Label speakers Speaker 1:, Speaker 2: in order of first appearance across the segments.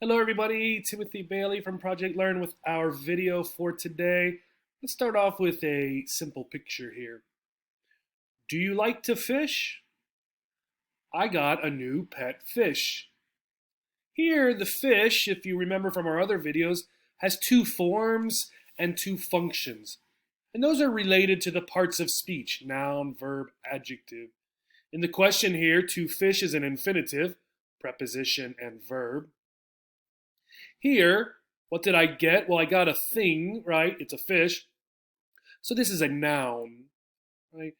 Speaker 1: Hello everybody, Timothy Bailey from Project Learn with our video for today. Let's start off with a simple picture here. Do you like to fish? I got a new pet fish. Here, the fish, if you remember from our other videos, has two forms and two functions. And those are related to the parts of speech, noun, verb, adjective. In the question here, to fish is an infinitive, preposition and verb. Here, what did I get? Well, I got a thing, right? It's a fish. So this is a noun, right?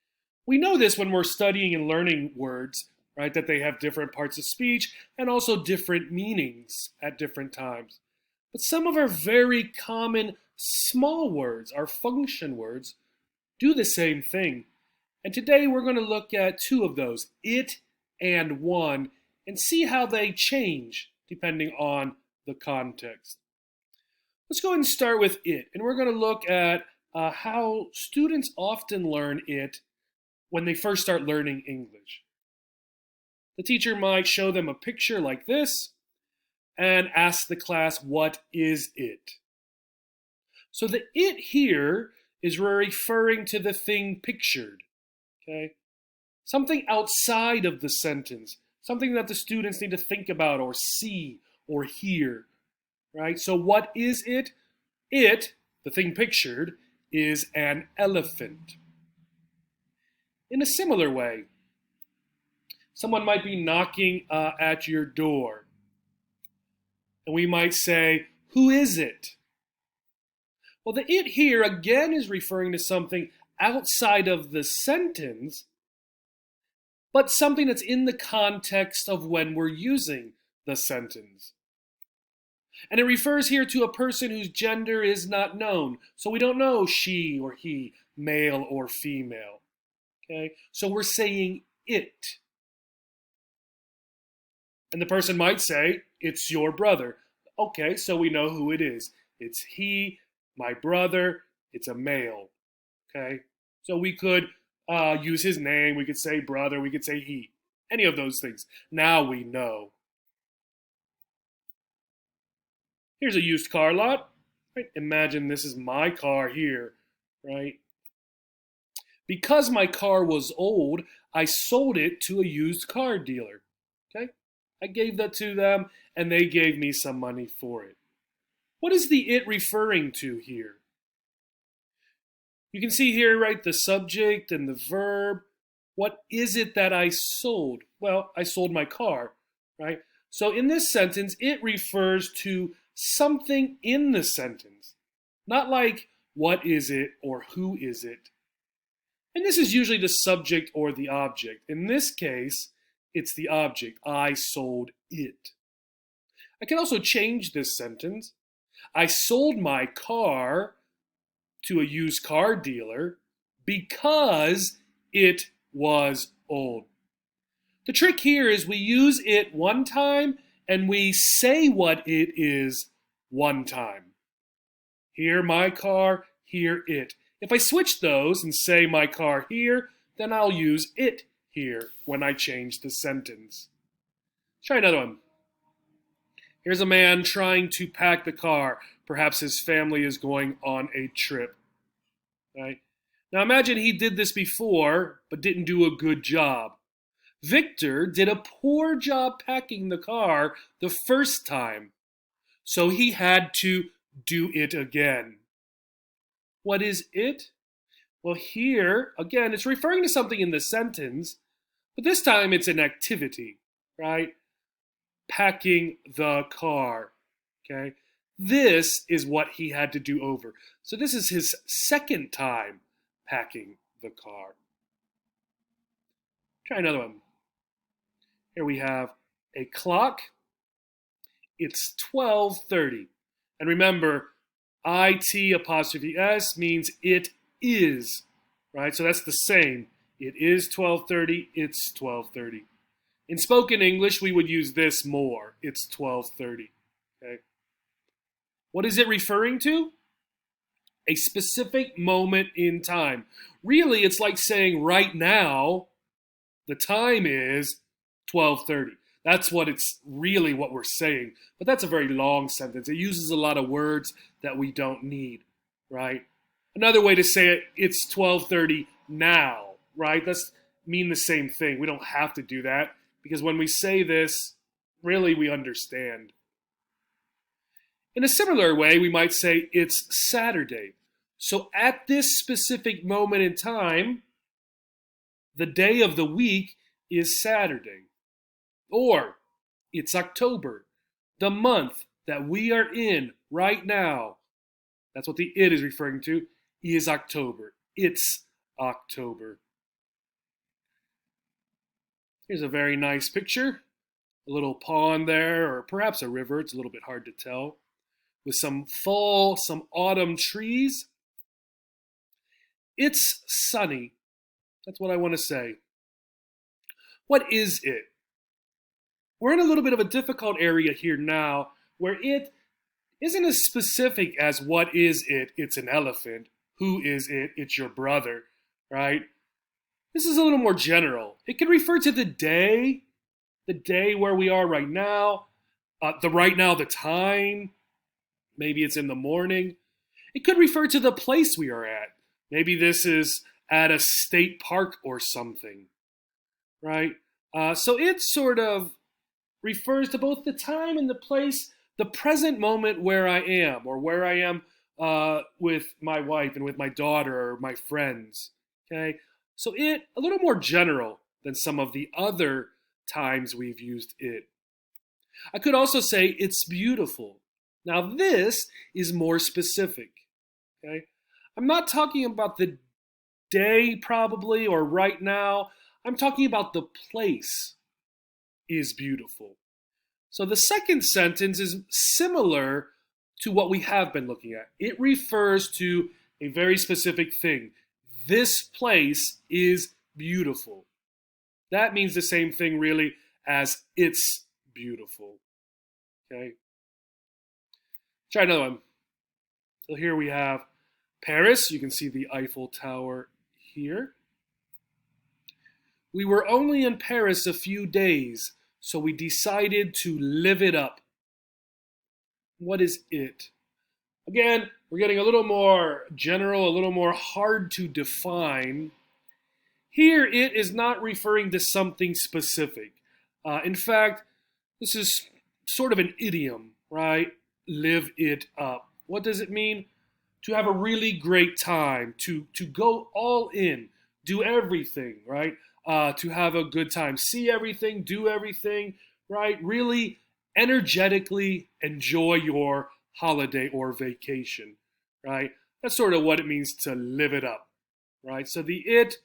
Speaker 1: We know this when we're studying and learning words, right? That they have different parts of speech and also different meanings at different times. But some of our very common small words, our function words, do the same thing. And today we're going to look at two of those, it and one, and see how they change depending on the context. Let's go ahead and start with it. And we're going to look at how students often learn it when they first start learning English. The teacher might show them a picture like this and ask the class, what is it? So the it here is referring to the thing pictured, okay? Something outside of the sentence, something that the students need to think about or see or hear, right? So what is it? It, the thing pictured, is an elephant. In a similar way, someone might be knocking at your door, and we might say, who is it? Well, the it here again is referring to something outside of the sentence, but something that's in the context of when we're using the sentence. And it refers here to a person whose gender is not known. So we don't know she or he, male or female. Okay? So we're saying it. And the person might say, it's your brother. Okay, so we know who it is. It's he, my brother, it's a male. Okay? So we could use his name, we could say brother, we could say he. Any of those things. Now we know. Here's a used car lot. Right? Imagine this is my car here, right? Because my car was old, I sold it to a used car dealer. Okay? I gave that to them and they gave me some money for it. What is the it referring to here? You can see here, right, the subject and the verb. What is it that I sold? Well, I sold my car, right? So in this sentence, it refers to something in the sentence, not like what is it or who is it. And this is usually the subject or the object. In this case, it's the object. I sold it. I can also change this sentence. I sold my car to a used car dealer because it was old. The trick here is we use it one time and we say what it is one time. Here, my car, here, it. If I switch those and say my car here, then I'll use it here when I change the sentence. Try another one. Here's a man trying to pack the car. Perhaps his family is going on a trip. Right? Now imagine he did this before, but didn't do a good job. Victor did a poor job packing the car the first time, so he had to do it again. What is it? Well, here, again, it's referring to something in the sentence, but this time it's an activity, right? Packing the car, okay? This is what he had to do over. So this is his second time packing the car. Try another one. Here we have a clock. It's 12:30. And remember, IT apostrophe S means it is, right? So that's the same. It is 12:30, it's 12:30. In spoken English, we would use this more. It's 12:30, okay? What is it referring to? A specific moment in time. Really, it's like saying right now, the time is 12:30. That's what it's really what we're saying. But that's a very long sentence. It uses a lot of words that we don't need, right? Another way to say it, it's 12:30 now, right? That's mean the same thing. We don't have to do that because when we say this, really we understand. In a similar way, we might say it's Saturday. So at this specific moment in time, the day of the week is Saturday. Or it's October, the month that we are in right now. That's what the it is referring to, is October. It's October. Here's a very nice picture. A little pond there, or perhaps a river. It's a little bit hard to tell. With some fall, some autumn trees. It's sunny. That's what I want to say. What is it? We're in a little bit of a difficult area here now where it isn't as specific as what is it? It's an elephant. Who is it? It's your brother, right? This is a little more general. It can refer to the day where we are right now, the time. Maybe it's in the morning. It could refer to the place we are at. Maybe this is at a state park or something, right? So it sort of refers to both the time and the place, the present moment where I am, or where I am with my wife and with my daughter or my friends. Okay, so it a little more general than some of the other times we've used it. I could also say it's beautiful. Now this is more specific. Okay, I'm not talking about the day probably or right now. I'm talking about the place is beautiful. So the second sentence is similar to what we have been looking at. It refers to a very specific thing. This place is beautiful. That means the same thing really as it's beautiful. Okay. Try another one. So here we have Paris. You can see the Eiffel Tower here. We were only in Paris a few days, so we decided to live it up. What is it? Again, we're getting a little more general, a little more hard to define. Here, it is not referring to something specific. In fact, this is sort of an idiom, right? Live it up. What does it mean? To have a really great time, to go all in, do everything, right? To have a good time, see everything, do everything, right? Really energetically enjoy your holiday or vacation, right? That's sort of what it means to live it up, right? So the it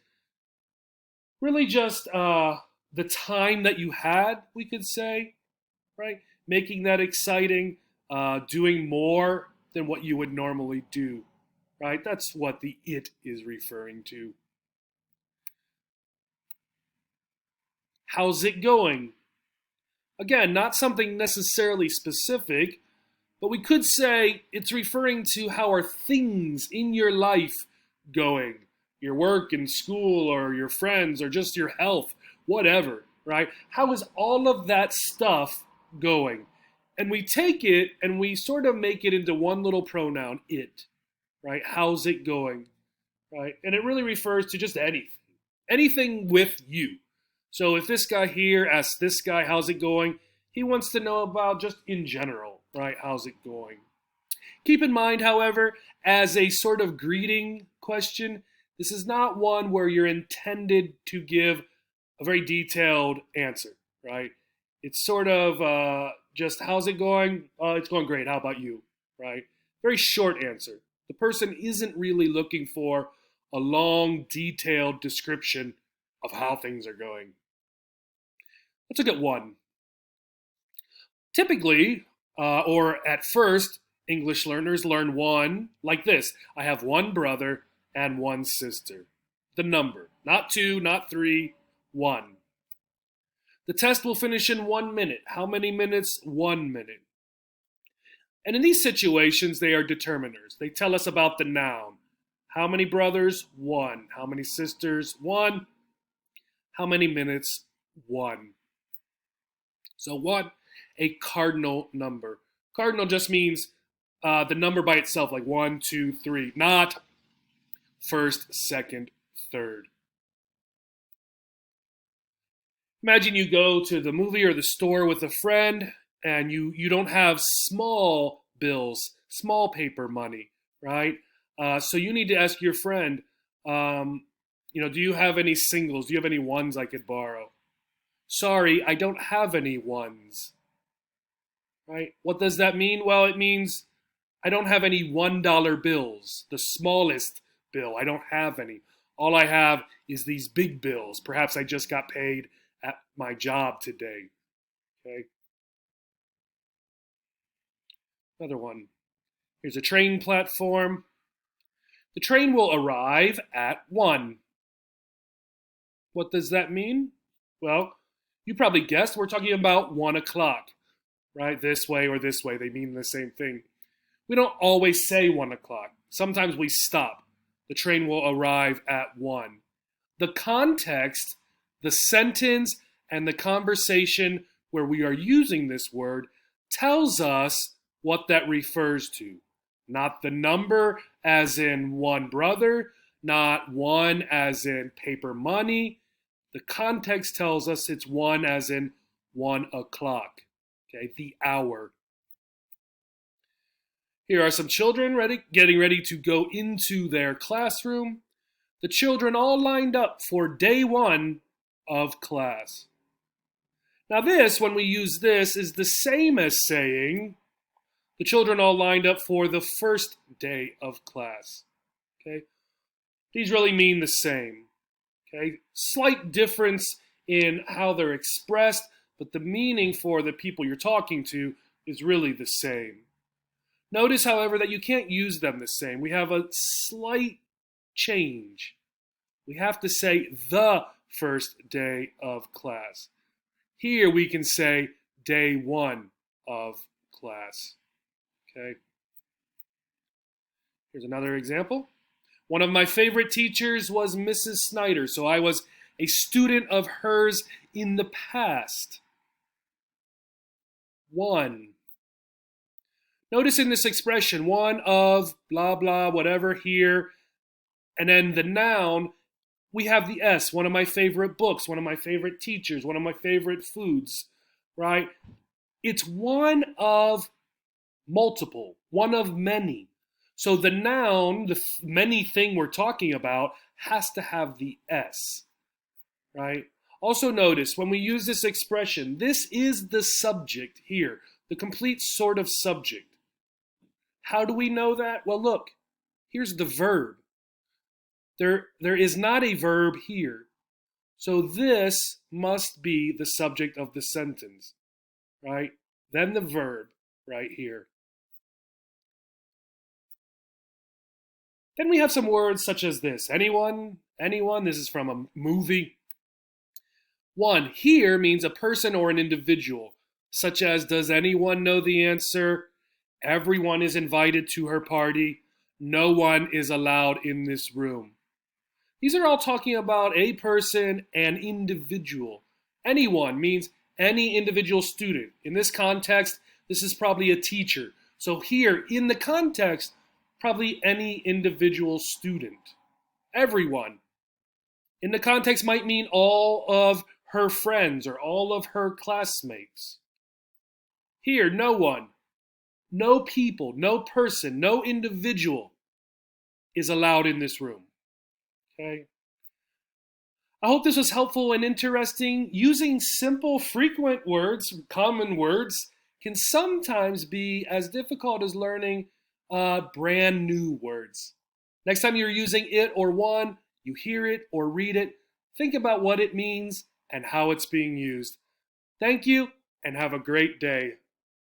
Speaker 1: really just the time that you had, we could say, right? Making that exciting, doing more than what you would normally do, right? That's what the it is referring to. How's it going? Again, not something necessarily specific, but we could say it's referring to how are things in your life going? Your work and school or your friends or just your health, whatever, right? How is all of that stuff going? And we take it and we sort of make it into one little pronoun, it, right? How's it going, right? And it really refers to just anything with you. So if this guy here asks this guy, how's it going? He wants to know about just in general, right? How's it going? Keep in mind, however, as a sort of greeting question, this is not one where you're intended to give a very detailed answer, right? It's sort of just, how's it going? It's going great. How about you, right? Very short answer. The person isn't really looking for a long, detailed description of how things are going. Let's look at one. Typically, or at first, English learners learn one like this. I have one brother and one sister. The number, not two, not three, one. The test will finish in 1 minute. How many minutes? 1 minute. And in these situations, they are determiners. They tell us about the noun. How many brothers? One. How many sisters? One. How many minutes? One. So what? A cardinal number. Cardinal just means the number by itself, like 1, 2, 3, not first, second, third. Imagine you go to the movie or the store with a friend and you don't have small bills, small paper money, right? So you need to ask your friend, do you have any singles? Do you have any ones I could borrow? Sorry, I don't have any ones, right? What does that mean? Well, it means I don't have any $1 bills, the smallest bill. I don't have any. All I have is these big bills. Perhaps I just got paid at my job today. Okay. Another one. Here's a train platform. The train will arrive at 1. What does that mean? Well, you probably guessed we're talking about 1 o'clock, right? This way or this way. They mean the same thing. We don't always say 1 o'clock. Sometimes we stop. The train will arrive at 1. The context, the sentence, and the conversation where we are using this word tells us what that refers to. Not the number as in one brother, not 1 as in paper money. The context tells us it's 1 as in 1 o'clock, okay, the hour. Here are some children getting ready to go into their classroom. The children all lined up for day 1 of class. Now this, when we use this, is the same as saying the children all lined up for the first day of class. Okay? These really mean the same. Okay? Slight difference in how they're expressed, but the meaning for the people you're talking to is really the same. Notice, however, that you can't use them the same. We have a slight change. We have to say the first day of class. Here we can say day 1 of class. Okay. Here's another example. One of my favorite teachers was Mrs. Snyder, so I was a student of hers in the past. 1. Notice in this expression, 1 of blah, blah, whatever here, and then the noun, we have the S, one of my favorite books, one of my favorite teachers, one of my favorite foods, right? It's 1 of multiple, 1 of many. So the noun, the many thing we're talking about, has to have the S, right? Also notice, when we use this expression, this is the subject here, the complete sort of subject. How do we know that? Well, look, here's the verb. There is not a verb here. So this must be the subject of the sentence, right? Then the verb right here. Then we have some words such as this. Anyone? This is from a movie. 1 here means a person or an individual, such as, does anyone know the answer? Everyone is invited to her party. No one is allowed in this room. These are all talking about a person, an individual. Anyone means any individual student. In this context, this is probably a teacher. So here, in the context, probably any individual student. Everyone. In the context might mean all of her friends or all of her classmates. Here, no one, no people, no person, no individual is allowed in this room. Okay? I hope this was helpful and interesting. Using simple, frequent words, common words, can sometimes be as difficult as learning brand new words. Next time you're using it or one, you hear it or read it, think about what it means and how it's being used. Thank you and have a great day.